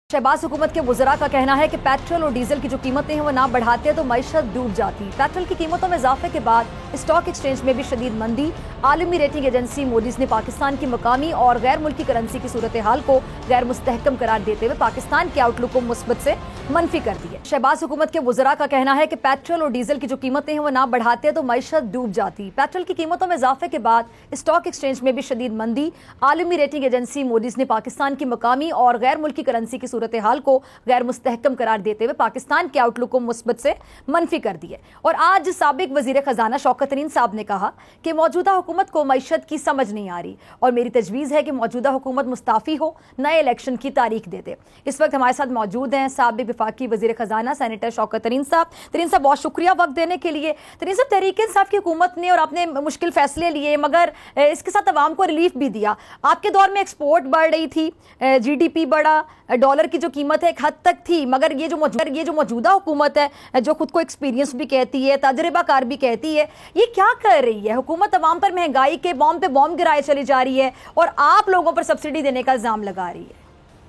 शहबाज हुकूमत के वज़रा का कहना है कि पेट्रोल और डीजल की जो कीमतें हैं वो ना बढ़ाते तो मईशत डूब जाती। पेट्रोल की कीमतों में इजाफे के बाद स्टॉक एक्सचेंज में भी शदीद मंदी। आलमी रेटिंग एजेंसी मूडीज ने पाकिस्तान की मकामी और गैर मुल्की करेंसी की सूरत हाल को गैर मुस्तहकम करार देते हुए पाकिस्तान के आउटलुक को मुस्बत से मनफी कर दी है। शहबाज हुकूमत के वज़रा का कहना है कि पेट्रोल और डीजल की जो कीमतें हैं वो ना बढ़ाते तो मईशत डूब जाती। पेट्रोल की कीमतों में इजाफे के बाद स्टॉक एक्सचेंज में भी शदीद मंदी। आलमी रेटिंग एजेंसी मूडीज ने पाकिस्तान की मकामी और गैर मुल्की करेंसी की सूरत हाल को गैर मुस्तहकम करार देते हुए पाकिस्तान के आउटलुक को मुस्बत से मनफी कर दी है। और आज साबिक वजीर खजाना शौकत तरीन साहब ने कहा कि मौजूदा हुकूमत को मईशत की समझ नहीं आ रही और मेरी तजवीज़ है कि मौजूदा हुकूमत मुस्ताफ़ी हो, नए इलेक्शन की तारीख दे दे। इस वक्त हमारे साथ मौजूद हैं साबिक वफाकी वजीर खजाना सेनेटर शौकत तरीन साहब। तरीन साहब बहुत शुक्रिया वक्त देने के लिए। तरीन साहब, तहरीक इंसाफ की हुकूमत ने और आपने मुश्किल फैसले लिए मगर इसके साथ अवाम को रिलीफ भी दिया। आपके दौर में एक्सपोर्ट बढ़ रही थी, GDP बढ़ा, डॉलर की जो कीमत है एक हद तक थी, मगर ये जो मौजूदा हुकूमत है जो खुद को एक्सपीरियंस भी कहती है, तजुर्बाकार भी कहती है, ये क्या कर रही है? हुकूमत अवाम पर महंगाई के बॉम्ब पे बॉम्ब गिराए चली जा रही है और आप लोगों पर सब्सिडी देने का इल्जाम लगा रही है।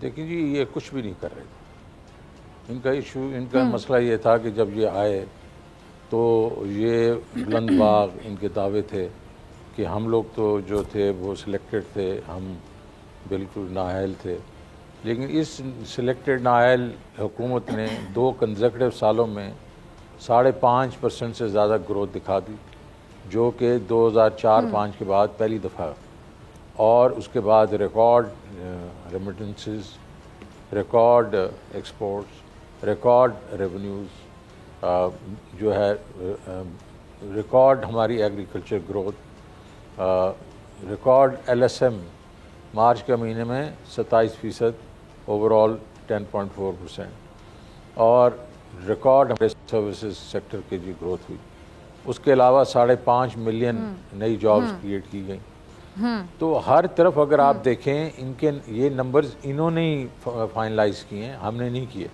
देखिए जी, ये कुछ भी नहीं कर रहे। इनका इशू, इनका मसला ये था कि जब ये आए तो ये बुलंदबाग इनके दावे थे कि हम लोग तो जो थे वो सिलेक्टेड थे, हम बिल्कुल नाअहल थे। लेकिन इस सिलेक्टेड नाअहल हुकूमत ने 2 कंसेक्यूटिव सालों में 5.5% से ज़्यादा ग्रोथ दिखा दी, जो कि 2004-05 के बाद पहली दफ़ा, और उसके बाद record remittances, record exports, record revenues, जो है रिकॉर्ड हमारी एग्रीकल्चर ग्रोथ, रिकॉर्ड LSM मार्च के महीने में 27%, ओवरऑल 10.4%, और रिकॉर्ड हमारे सर्विसेज सेक्टर की जी ग्रोथ हुई। उसके अलावा 5.5 मिलियन नई जॉब्स क्रिएट की गई। तो हर तरफ अगर आप देखें, इनके ये नंबर्स इन्होंने ही फाइनलाइज किए हैं, हमने नहीं किए।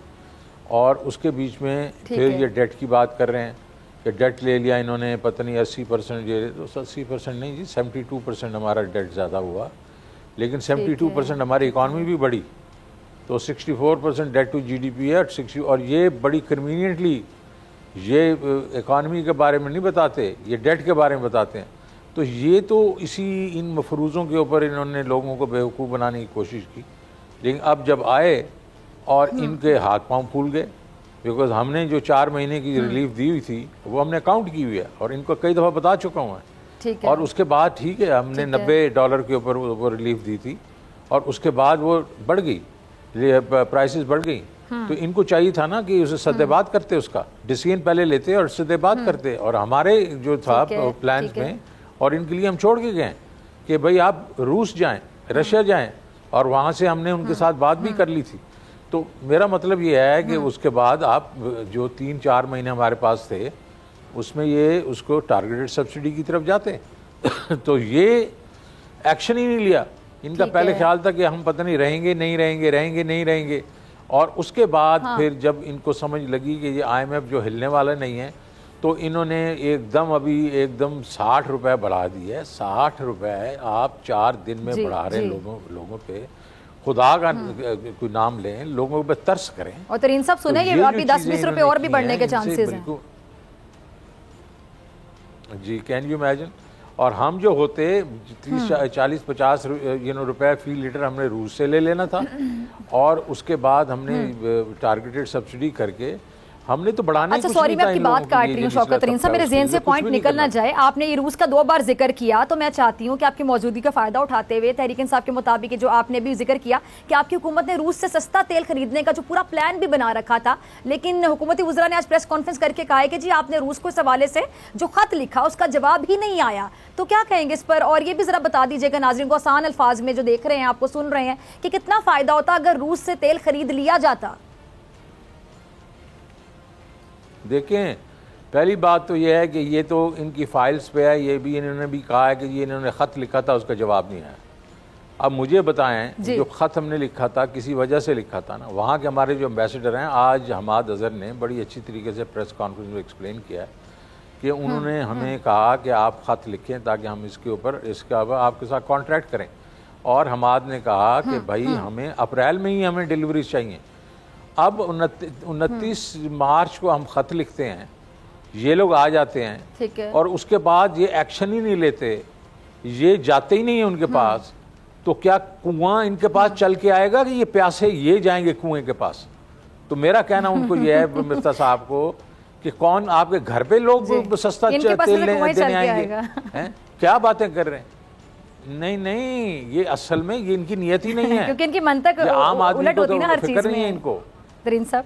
और उसके बीच में फिर ये डेट की बात कर रहे हैं कि डेट ले लिया इन्होंने, पता नहीं 80%, ये तो 80% नहीं जी, 72% हमारा डेट ज़्यादा हुआ, लेकिन 72% हमारी इकॉनमी भी बढ़ी। तो 64% डेट टू GDP है, 60, और ये बड़ी कन्वीनियंटली ये इकॉनमी के बारे में नहीं बताते, ये डेट के बारे में बताते हैं। तो ये तो इसी इन मफरूज़ों के ऊपर इन्होंने लोगों को बेवकूफ़ बनाने की कोशिश की। लेकिन अब जब आए और इनके हाथ पांव फूल गए, बिकॉज हमने जो 4 महीने की रिलीफ दी हुई थी वो हमने काउंट की हुई है और इनको कई दफ़ा बता चुका हूँ मैं। और उसके बाद ठीक है, हमने $90 के ऊपर वो रिलीफ दी थी और उसके बाद वो बढ़ गई, प्राइसेस बढ़ गई। तो इनको चाहिए था ना कि उसे सद्देबात करते, उसका डिसीजन पहले लेते और सद्देबात करते। और हमारे जो था प्लान्स में, और इनके लिए हम छोड़ के गए कि भाई आप रूस जाएं, रशिया जाएं, और वहाँ से हमने उनके साथ बात भी कर ली थी। तो मेरा मतलब ये है कि उसके बाद आप जो 3-4 महीने हमारे पास थे उसमें ये उसको टारगेटेड सब्सिडी की तरफ जाते तो ये एक्शन ही नहीं लिया इनका। पहले ख्याल था कि हम पता नहीं रहेंगे नहीं रहेंगे, रहेंगे नहीं रहेंगे, और उसके बाद फिर जब इनको समझ लगी कि ये IMF जो हिलने वाला नहीं है, तो इन्होंने एकदम 60 रुपये बढ़ा दिए। 60 रुपये आप 4 दिन में बढ़ा रहे हैं लोगों पे। खुदा का कोई नाम लें, लोगों पे तरस करें। और तरीन साहब सुने, ये अभी 10-20 रुपए और भी बढ़ने के चांसेस हैं जी, कैन यू इमेजिन। और हम जो होते 30-40-50 रुपए फी लीटर हमने रूस से ले लेना था, और उसके बाद हमने टारगेटेड सब्सिडी करके हमने तो बढ़ाना। अच्छा, सॉरी मैं आपकी बात काट रही हूँ शौकत तरीन साहब, मेरे ज़हन से पॉइंट निकल ना जाए। आपने ये रूस का 2 बार जिक्र किया, तो मैं चाहती हूँ कि आपकी मौजूदगी का फ़ायदा उठाते हुए तहरीक इंसाफ के मुताबिक जो आपने भी जिक्र किया कि आपकी हुकूमत ने रूस से सस्ता तेल खरीदने का जो पूरा प्लान भी बना रखा था, लेकिन हुकूमती वज़रा ने आज प्रेस कॉन्फ्रेंस करके कहा है कि जी आपने रूस को इस हवाले से जो ख़त लिखा उसका जवाब ही नहीं आया। तो क्या कहेंगे इस पर? और ये भी ज़रा बता दीजिएगा नाज़रीन को आसान अल्फाज में, जो देख रहे हैं आपको सुन रहे हैं, कि कितना फ़ायदा होता अगर रूस से तेल खरीद लिया जाता। देखें, पहली बात तो यह है कि ये तो इनकी फाइल्स पे है, ये भी इन्होंने भी कहा है कि ये इन्होंने ख़त लिखा था, उसका जवाब नहीं आया। अब मुझे बताएं, जो ख़त हमने लिखा था किसी वजह से लिखा था ना। वहाँ के हमारे जो एम्बेसडर हैं, आज हमाद अज़हर ने बड़ी अच्छी तरीके से प्रेस कॉन्फ्रेंस में एक्सप्लेन किया है कि उन्होंने हमें कहा कि आप ख़त लिखें ताकि हम इसके ऊपर आपके साथ कॉन्ट्रैक्ट करें। और हमाद ने कहा कि भाई हमें अप्रैल में ही हमें डिलीवरीज चाहिए, अब 29 मार्च को हम खत लिखते हैं, ये लोग आ जाते हैं, ठीक है, और उसके बाद ये एक्शन ही नहीं लेते, ये जाते ही नहीं है उनके पास, तो क्या कुआं इनके पास चल के आएगा कि ये प्यासे ये जाएंगे कुएं के पास? तो मेरा कहना उनको ये है मिफ्ता साहब को कि कौन आपके घर पे लोग सस्ता तेल देने आएंगे हैं? क्या बातें कर रहे हैं? नहीं नहीं, ये असल में ये इनकी नियत ही नहीं है क्योंकि इनकी मंतक आम आदमी उलट को होती तो ना हर फिक्र चीज नहीं है में। इनको। तरीन साहब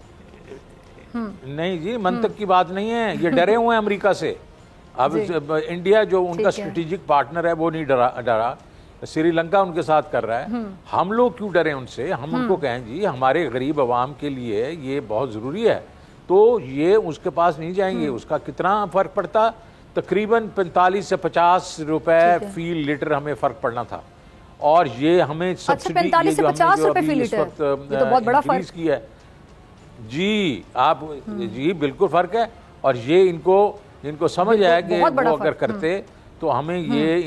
नहीं जी, मंतक की बात नहीं है, ये डरे हुए हैं अमेरिका से। अब इंडिया जो उनका स्ट्रेटेजिक पार्टनर है वो नहीं डरा, श्रीलंका उनके साथ कर रहा है, हम लोग क्यों डरे उनसे? हम उनको कहें जी हमारे गरीब आवाम के लिए ये बहुत ज़रूरी है, तो ये उसके पास नहीं जाएंगे। उसका कितना फ़र्क पड़ता? तकरीबन 45 से 50 रुपए फी लीटर हमें फ़र्क पड़ना था, और ये हमें सब्सिडी 45 से 50 रुपए फी लीटर, ये तो बहुत बड़ा फर्क की है जी। आप जी बिल्कुल फ़र्क है, और ये इनको समझ आया कि वो अगर करते तो हमें ये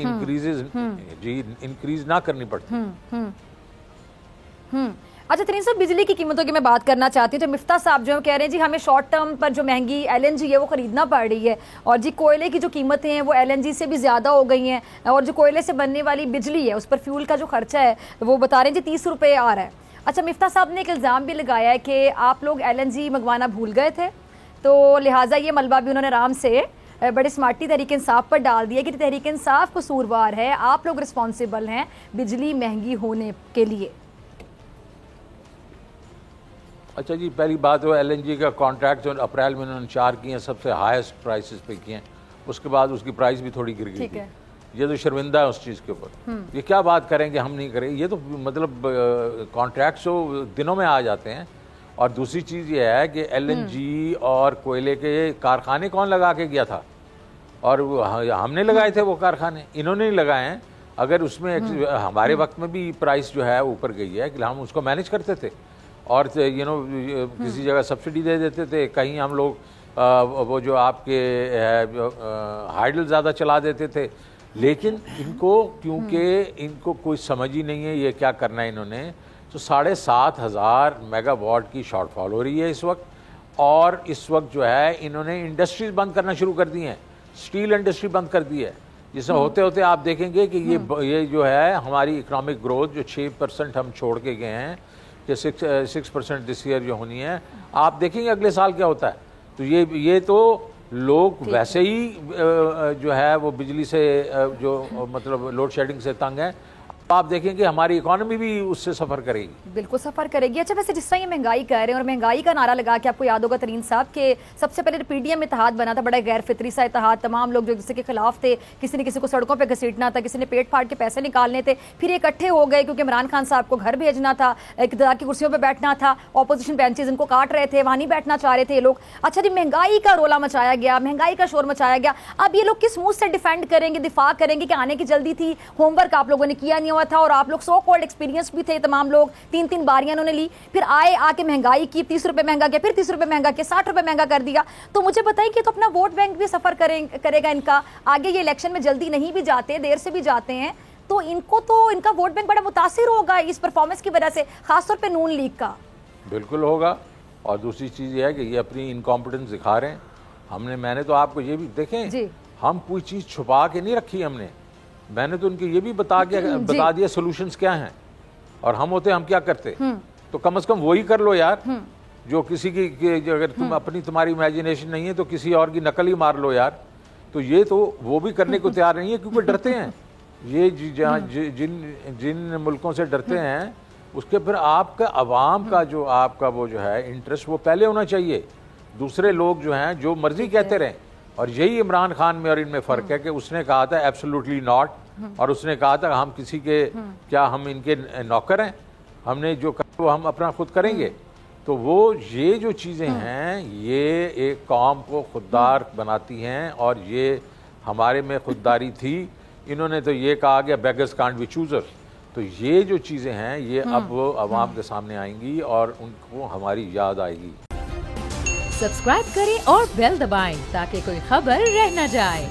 इंक्रीज ना करनी पड़ती। अच्छा तरीन साहब, बिजली की कीमतों की मैं बात करना चाहती हूँ। तो मिफ्ता साहब जो कह रहे हैं जी हमें शॉर्ट टर्म पर जो महंगी LNG है वो खरीदना पड़ रही है, और जी कोयले की जो कीमतें हैं वो LNG से भी ज़्यादा हो गई हैं, और जो कोयले से बनने वाली बिजली है उस पर फ्यूल का जो खर्चा है वो बता रहे हैं जी 30 रुपये आ रहा है। अच्छा, मिफ्ता साहब ने एक इल्ज़ाम भी लगाया है कि आप लोग LNG मंगवाना भूल गए थे, तो लिहाजा ये मलबा भी उन्होंने आराम से बड़े स्मार्टी तहरीक इंसाफ पर डाल दिया कि तहरीक इंसाफ कसूरवार है, आप लोग रिस्पॉन्सिबल हैं बिजली महंगी होने के लिए। अच्छा जी, पहली बात वो LNG का कॉन्ट्रैक्ट जो अप्रैल में उन्होंने 4 किए हैं, सबसे हाईएस्ट प्राइसेस पे किए हैं, उसके बाद उसकी प्राइस भी थोड़ी गिर गई थी। ये तो शर्मिंदा है उस चीज़ के ऊपर। ये क्या बात करेंगे हम नहीं करेंगे, ये तो मतलब कॉन्ट्रैक्ट्स जो दिनों में आ जाते हैं। और दूसरी चीज़ ये है कि LNG और कोयले के कारखाने कौन लगा के गया था? और हमने लगाए थे वो कारखाने, इन्होंने नहीं लगाए हैं। अगर उसमें हमारे वक्त में भी प्राइस जो है ऊपर गई है कि हम उसको मैनेज करते थे, और किसी जगह सब्सिडी दे देते थे, कहीं हम लोग वो जो आपके हाइडल ज़्यादा चला देते थे। लेकिन इनको क्योंकि इनको कोई समझ ही नहीं है ये क्या करना है इन्होंने, तो 7,500 मेगावाट की शॉर्टफॉल हो रही है इस वक्त। और इस वक्त जो है इन्होंने इंडस्ट्रीज बंद करना शुरू कर दी हैं, स्टील इंडस्ट्री बंद कर दी है, जिसमें होते होते आप देखेंगे कि ये जो है हमारी इकोनॉमिक ग्रोथ जो 6% हम छोड़ के गए हैं, कि 6% दिस ईयर जो होनी है, आप देखेंगे अगले साल क्या होता है। तो ये तो लोग वैसे ही जो है वो बिजली से जो मतलब लोड शेडिंग से तंग है, आप देखेंगे हमारी इकोनॉमी भी उससे सफर करेगी, बिल्कुल सफर करेगी। अच्छा, वैसे जिस तरह ये महंगाई कह रहे हैं और महंगाई का नारा लगा के आपको याद होगा तरीन साहब के सबसे पहले PDM इत्तेहाद बना था, बड़ा गैर फितरी सा इत्तेहाद, तमाम लोग जो जिसके के खिलाफ थे, किसी ने किसी को सड़कों पे घसीटना था, किसी ने पेट फाड़ के पैसे निकालने थे, फिर इकट्ठे हो गए क्योंकि इमरान खान साहब को घर भेजना था, इक़्तिदार की कुर्सियों पर बैठना था, ऑपोजिशन बेंचेज इनको काट रहे थे, वहाँ नहीं बैठना चाह रहे थे ये लोग। अच्छा जी, महंगाई का रोला मचाया गया, महंगाई का शोर मचाया गया, अब ये लोग किस मुंह से डिफेंड करेंगे, दिफा करेंगे कि आने की जल्दी थी, होमवर्क आप लोगों ने किया नहीं हुआ था, और आप लोग सो कॉल्ड एक्सपीरियंस भी थे, तमाम लोग 3-3 बारियां उन्होंने ली, फिर आके महंगाई की, 30 रुपए महंगा किया, फिर 30 रुपए महंगा किया, 60 रुपए महंगा कर दिया। तो मुझे बताइए कि तो अपना वोट बैंक भी सफर करेगा इनका आगे। ये इलेक्शन में जल्दी नहीं भी जाते, देर से भी जाते हैं, तो इनका वोट बैंक बड़ा मुतासिर होगा इस परफॉर्मेंस की वजह से, खासतौर पर नून लीग का। बिल्कुल होगा। और दूसरी चीज ये है कि ये अपनी इनकॉम्पिटेंस दिखा रहे हैं। मैंने तो आपको ये भी देखें, हम कोई चीज छुपा के नहीं रखी मैंने तो उनको ये भी बता दिया सोल्यूशंस क्या हैं, और हम होते हम क्या करते। तो कम से कम वही कर लो यार, जो किसी की अगर तुम्हारी इमेजिनेशन नहीं है तो किसी और की नकल ही मार लो यार। तो ये तो वो भी करने को तैयार नहीं है, क्योंकि डरते हैं ये जिन मुल्कों से डरते हैं, उसके फिर आपका अवाम का जो आपका वो जो है इंटरेस्ट वो पहले होना चाहिए। दूसरे लोग जो हैं जो मर्जी कहते रहें, और यही इमरान खान में और इनमें फ़र्क है कि उसने कहा था एब्सोल्युटली नॉट, और उसने कहा था हम किसी के क्या हम इनके नौकर हैं, हमने जो कहा वो हम अपना खुद करेंगे। तो वो ये जो चीज़ें हैं ये एक कौम को खुददार बनाती हैं, और ये हमारे में खुददारी थी। इन्होंने तो ये कहा गया बेगर्स कांट बी चूजर्स। तो ये जो चीज़ें हैं ये अब अवाम के सामने आएंगी और उनको हमारी याद आएगी। सब्सक्राइब करें और बेल दबाएं ताकि कोई खबर रह न जाए।